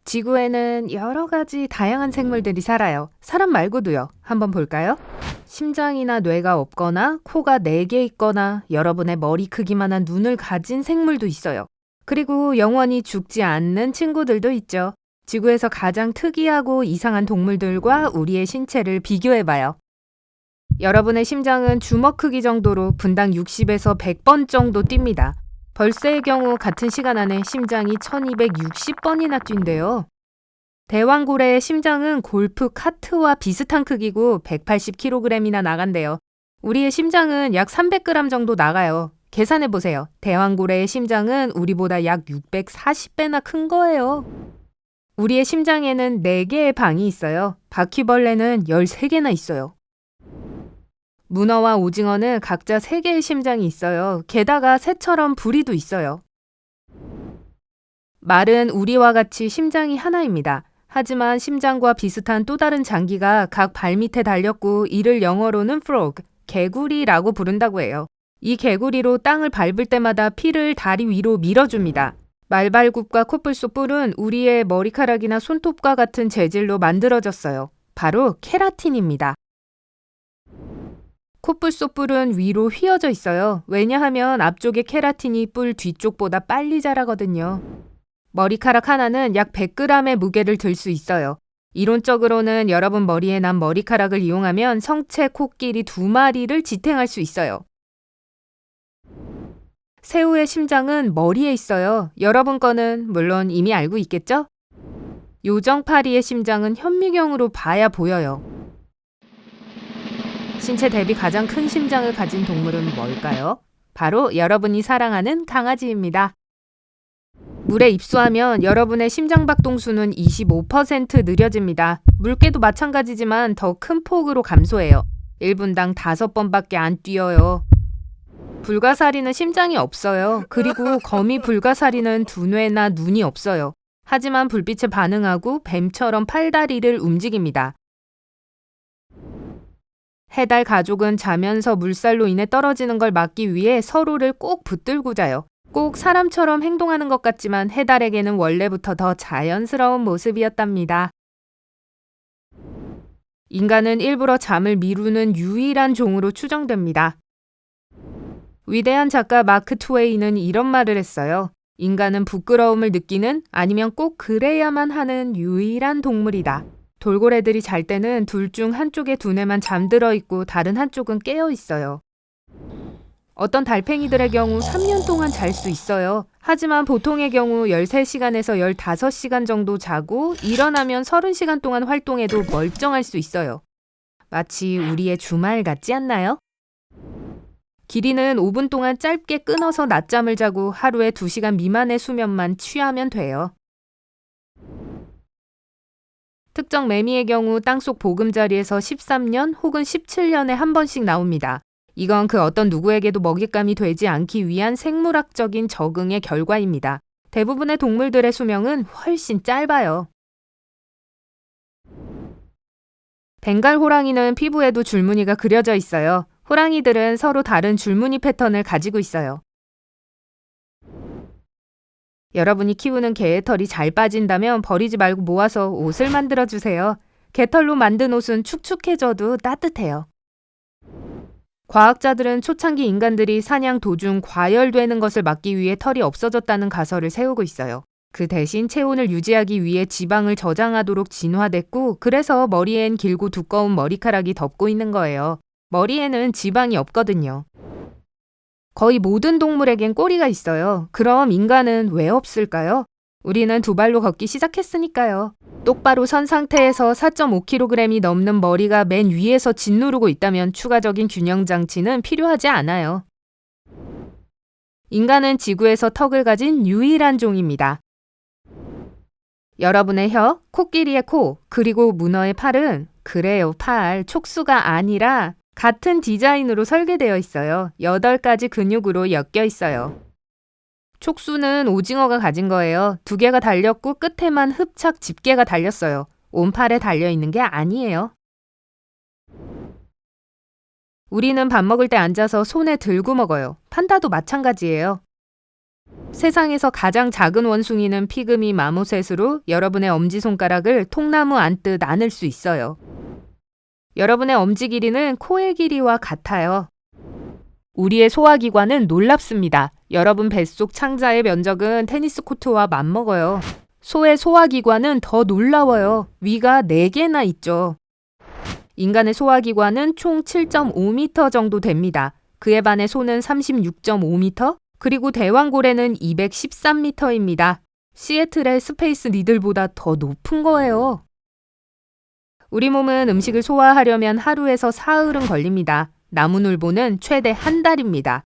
지구에는 여러 가지 다양한 생물들이 살아요. 사람 말고도요. 한번 볼까요? 심장이나 뇌가 없거나 코가 4개 있거나 여러분의 머리 크기만한 눈을 가진 생물도 있어요. 그리고 영원히 죽지 않는 친구들도 있죠. 지구에서 가장 특이하고 이상한 동물들과 우리의 신체를 비교해봐요. 여러분의 심장은 주먹 크기 정도로 분당 60에서 100번 정도 뜁니다. 벌새의 경우 같은 시간 안에 심장이 1260번이나 뛴대요. 대왕고래의 심장은 골프 카트와 비슷한 크기고 180kg이나 나간대요. 우리의 심장은 약 300g 정도 나가요. 계산해보세요. 대왕고래의 심장은 우리보다 약 640배나 큰 거예요. 우리의 심장에는 4개의 방이 있어요. 바퀴벌레는 13개나 있어요. 문어와 오징어는 각자 3개의 심장이 있어요. 게다가 새처럼 부리도 있어요. 말은 우리와 같이 심장이 하나입니다. 하지만 심장과 비슷한 또 다른 장기가 각 발밑에 달렸고 이를 영어로는 frog, 개구리라고 부른다고 해요. 이 개구리로 땅을 밟을 때마다 피를 다리 위로 밀어줍니다. 말발굽과 코뿔소 뿔은 우리의 머리카락이나 손톱과 같은 재질로 만들어졌어요. 바로 케라틴입니다. 코뿔소 뿔은 위로 휘어져 있어요. 왜냐하면 앞쪽의 케라틴이 뿔 뒤쪽보다 빨리 자라거든요. 머리카락 하나는 약 100g의 무게를 들 수 있어요. 이론적으로는 여러분 머리에 난 머리카락을 이용하면 성체 코끼리 2마리를 지탱할 수 있어요. 새우의 심장은 머리에 있어요. 여러분 거는 물론 이미 알고 있겠죠? 요정파리의 심장은 현미경으로 봐야 보여요. 신체 대비 가장 큰 심장을 가진 동물은 뭘까요? 바로 여러분이 사랑하는 강아지입니다. 물에 입수하면 여러분의 심장박동수는 25% 느려집니다. 물개도 마찬가지지만 더 큰 폭으로 감소해요. 1분당 5번밖에 안 뛰어요. 불가사리는 심장이 없어요. 그리고 거미 불가사리는 두뇌나 눈이 없어요. 하지만 불빛에 반응하고 뱀처럼 팔다리를 움직입니다. 해달 가족은 자면서 물살로 인해 떨어지는 걸 막기 위해 서로를 꼭 붙들고 자요. 꼭 사람처럼 행동하는 것 같지만 해달에게는 원래부터 더 자연스러운 모습이었답니다. 인간은 일부러 잠을 미루는 유일한 종으로 추정됩니다. 위대한 작가 마크 트웨이는 이런 말을 했어요. 인간은 부끄러움을 느끼는 아니면 꼭 그래야만 하는 유일한 동물이다. 돌고래들이 잘 때는 둘 중 한쪽의 두뇌만 잠들어 있고 다른 한쪽은 깨어 있어요. 어떤 달팽이들의 경우 3년 동안 잘 수 있어요. 하지만 보통의 경우 13시간에서 15시간 정도 자고 일어나면 30시간 동안 활동해도 멀쩡할 수 있어요. 마치 우리의 주말 같지 않나요? 기린은 5분 동안 짧게 끊어서 낮잠을 자고 하루에 2시간 미만의 수면만 취하면 돼요. 특정 매미의 경우 땅속 보금자리에서 13년 혹은 17년에 한 번씩 나옵니다. 이건 그 어떤 누구에게도 먹잇감이 되지 않기 위한 생물학적인 적응의 결과입니다. 대부분의 동물들의 수명은 훨씬 짧아요. 벵갈 호랑이는 피부에도 줄무늬가 그려져 있어요. 호랑이들은 서로 다른 줄무늬 패턴을 가지고 있어요. 여러분이 키우는 개의 털이 잘 빠진다면 버리지 말고 모아서 옷을 만들어주세요. 개털로 만든 옷은 축축해져도 따뜻해요. 과학자들은 초창기 인간들이 사냥 도중 과열되는 것을 막기 위해 털이 없어졌다는 가설을 세우고 있어요. 그 대신 체온을 유지하기 위해 지방을 저장하도록 진화됐고 그래서 머리엔 길고 두꺼운 머리카락이 덮고 있는 거예요. 머리에는 지방이 없거든요. 거의 모든 동물에겐 꼬리가 있어요. 그럼 인간은 왜 없을까요? 우리는 2발로 걷기 시작했으니까요. 똑바로 선 상태에서 4.5kg이 넘는 머리가 맨 위에서 짓누르고 있다면 추가적인 균형 장치는 필요하지 않아요. 인간은 지구에서 턱을 가진 유일한 종입니다. 여러분의 혀, 코끼리의 코, 그리고 문어의 팔은 그래요, 팔, 촉수가 아니라 같은 디자인으로 설계되어 있어요. 8가지 근육으로 엮여 있어요. 촉수는 오징어가 가진 거예요. 2개가 달렸고 끝에만 흡착 집게가 달렸어요. 온 팔에 달려있는 게 아니에요. 우리는 밥 먹을 때 앉아서 손에 들고 먹어요. 판다도 마찬가지예요. 세상에서 가장 작은 원숭이는 피그미 마모셋으로 여러분의 엄지손가락을 통나무 안듯 안을 수 있어요. 여러분의 엄지 길이는 코의 길이와 같아요. 우리의 소화기관은 놀랍습니다. 여러분 뱃속 창자의 면적은 테니스 코트와 맞먹어요. 소의 소화기관은 더 놀라워요. 위가 4개나 있죠. 인간의 소화기관은 총 7.5m 정도 됩니다. 그에 반해 소는 36.5m, 그리고 대왕고래는 213m입니다. 시애틀의 스페이스 니들보다 더 높은 거예요. 우리 몸은 음식을 소화하려면 하루에서 사흘은 걸립니다. 나무늘보는 최대 한 달입니다.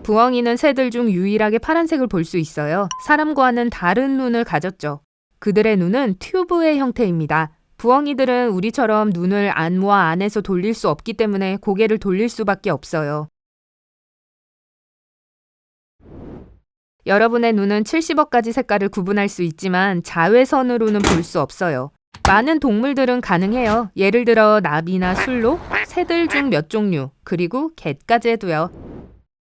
부엉이는 새들 중 유일하게 파란색을 볼 수 있어요. 사람과는 다른 눈을 가졌죠. 그들의 눈은 튜브의 형태입니다. 부엉이들은 우리처럼 눈을 안과 안에서 돌릴 수 없기 때문에 고개를 돌릴 수밖에 없어요. 여러분의 눈은 70억 가지 색깔을 구분할 수 있지만 자외선으로는 볼 수 없어요. 많은 동물들은 가능해요. 예를 들어 나비나 술록, 새들 중 몇 종류, 그리고 개까지도요.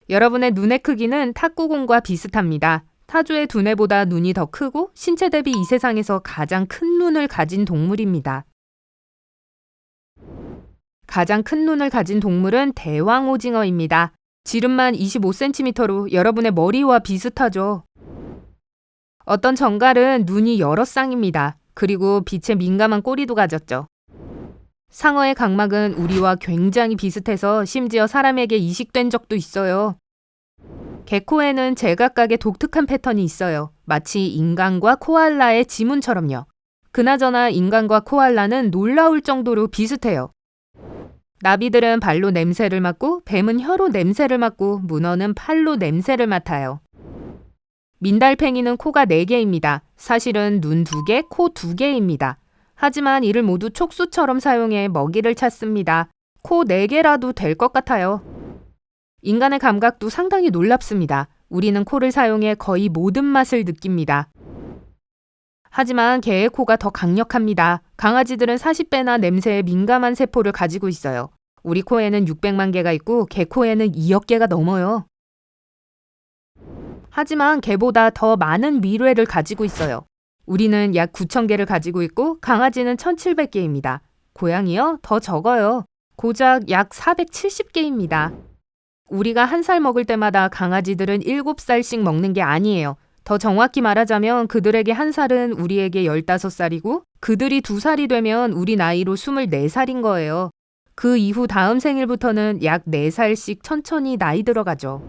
여러분의 눈의 크기는 탁구공과 비슷합니다. 타조의 두뇌보다 눈이 더 크고 신체 대비 이 세상에서 가장 큰 눈을 가진 동물입니다. 가장 큰 눈을 가진 동물은 대왕오징어입니다. 지름만 25cm로 여러분의 머리와 비슷하죠. 어떤 정갈은 눈이 여러 쌍입니다. 그리고 빛에 민감한 꼬리도 가졌죠. 상어의 각막은 우리와 굉장히 비슷해서 심지어 사람에게 이식된 적도 있어요. 개코에는 제각각의 독특한 패턴이 있어요. 마치 인간과 코알라의 지문처럼요. 그나저나 인간과 코알라는 놀라울 정도로 비슷해요. 나비들은 발로 냄새를 맡고 뱀은 혀로 냄새를 맡고 문어는 팔로 냄새를 맡아요. 민달팽이는 코가 4개입니다. 사실은 눈 2개, 코 2개입니다. 하지만 이를 모두 촉수처럼 사용해 먹이를 찾습니다. 코 4개라도 될 것 같아요. 인간의 감각도 상당히 놀랍습니다. 우리는 코를 사용해 거의 모든 맛을 느낍니다. 하지만 개의 코가 더 강력합니다. 강아지들은 40배나 냄새에 민감한 세포를 가지고 있어요. 우리 코에는 600만 개가 있고 개 코에는 2억 개가 넘어요. 하지만 개보다 더 많은 미뢰를 가지고 있어요. 우리는 약 9,000개를 가지고 있고 강아지는 1,700개입니다. 고양이요? 더 적어요. 고작 약 470개입니다. 우리가 한 살 먹을 때마다 강아지들은 7살씩 먹는 게 아니에요. 더 정확히 말하자면 그들에게 한 살은 우리에게 15살이고 그들이 2살이 되면 우리 나이로 24살인 거예요. 그 이후 다음 생일부터는 약 4살씩 천천히 나이 들어가죠.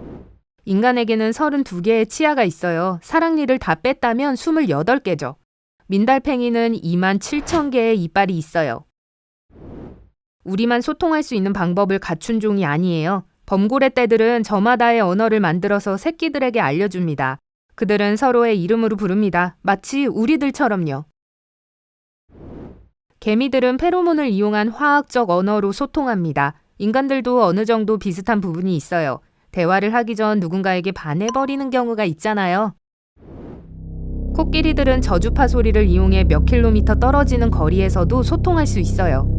인간에게는 32개의 치아가 있어요. 사랑니를 다 뺐다면 28개죠. 민달팽이는 27,000개의 이빨이 있어요. 우리만 소통할 수 있는 방법을 갖춘 종이 아니에요. 범고래 떼들은 저마다의 언어를 만들어서 새끼들에게 알려줍니다. 그들은 서로의 이름으로 부릅니다. 마치 우리들처럼요. 개미들은 페로몬을 이용한 화학적 언어로 소통합니다. 인간들도 어느 정도 비슷한 부분이 있어요. 대화를 하기 전 누군가에게 반해버리는 경우가 있잖아요. 코끼리들은 저주파 소리를 이용해 몇 킬로미터 떨어지는 거리에서도 소통할 수 있어요.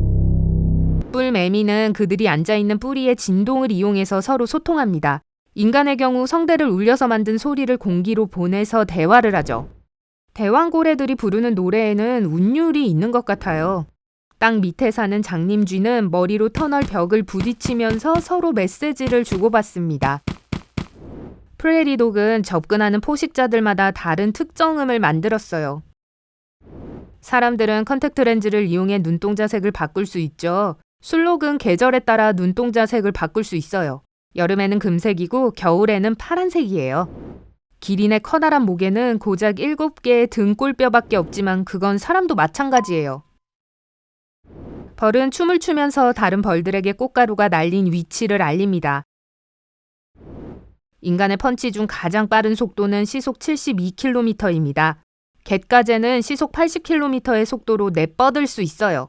뿔매미는 그들이 앉아있는 뿌리의 진동을 이용해서 서로 소통합니다. 인간의 경우 성대를 울려서 만든 소리를 공기로 보내서 대화를 하죠. 대왕고래들이 부르는 노래에는 운율이 있는 것 같아요. 땅 밑에 사는 장님쥐는 머리로 터널 벽을 부딪히면서 서로 메시지를 주고받습니다. 프레리독은 접근하는 포식자들마다 다른 특정음을 만들었어요. 사람들은 컨택트 렌즈를 이용해 눈동자 색을 바꿀 수 있죠. 술록은 계절에 따라 눈동자 색을 바꿀 수 있어요. 여름에는 금색이고 겨울에는 파란색이에요. 기린의 커다란 목에는 고작 7개의 등골뼈밖에 없지만 그건 사람도 마찬가지예요. 벌은 춤을 추면서 다른 벌들에게 꽃가루가 날린 위치를 알립니다. 인간의 펀치 중 가장 빠른 속도는 시속 72km입니다. 갯가재는 시속 80km의 속도로 내뻗을 수 있어요.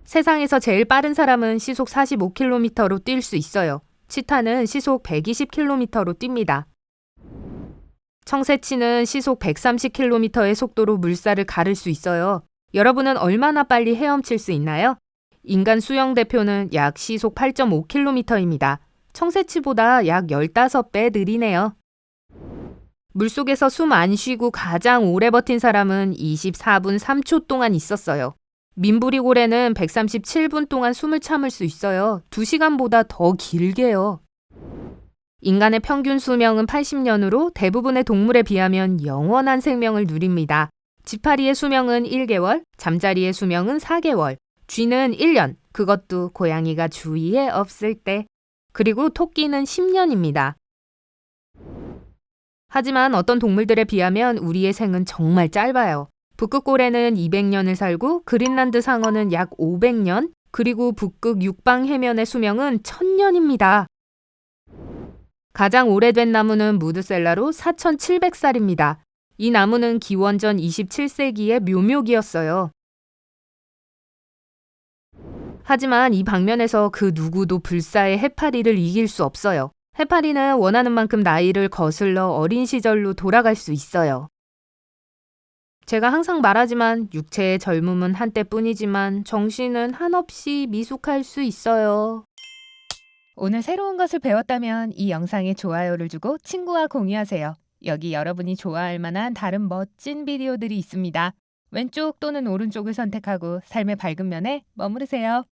세상에서 제일 빠른 사람은 시속 45km로 뛸 수 있어요. 치타는 시속 120km로 뜁니다. 청새치는 시속 130km의 속도로 물살을 가를 수 있어요. 여러분은 얼마나 빨리 헤엄칠 수 있나요? 인간 수영 대표는 약 시속 8.5km입니다. 청새치보다 약 15배 느리네요. 물속에서 숨 안 쉬고 가장 오래 버틴 사람은 24분 3초 동안 있었어요. 민부리고래는 137분 동안 숨을 참을 수 있어요. 2시간보다 더 길게요. 인간의 평균 수명은 80년으로 대부분의 동물에 비하면 영원한 생명을 누립니다. 지파리의 수명은 1개월, 잠자리의 수명은 4개월, 쥐는 1년, 그것도 고양이가 주위에 없을 때, 그리고 토끼는 10년입니다. 하지만 어떤 동물들에 비하면 우리의 생은 정말 짧아요. 북극고래는 200년을 살고 그린란드 상어는 약 500년, 그리고 북극 육방 해면의 수명은 1000년입니다. 가장 오래된 나무는 무드셀라로 4700살입니다. 이 나무는 기원전 27세기의 묘목이었어요. 하지만 이 방면에서 그 누구도 불사의 해파리를 이길 수 없어요. 해파리는 원하는 만큼 나이를 거슬러 어린 시절로 돌아갈 수 있어요. 제가 항상 말하지만 육체의 젊음은 한때뿐이지만 정신은 한없이 미숙할 수 있어요. 오늘 새로운 것을 배웠다면 이 영상에 좋아요를 주고 친구와 공유하세요. 여기 여러분이 좋아할 만한 다른 멋진 비디오들이 있습니다. 왼쪽 또는 오른쪽을 선택하고 삶의 밝은 면에 머무르세요.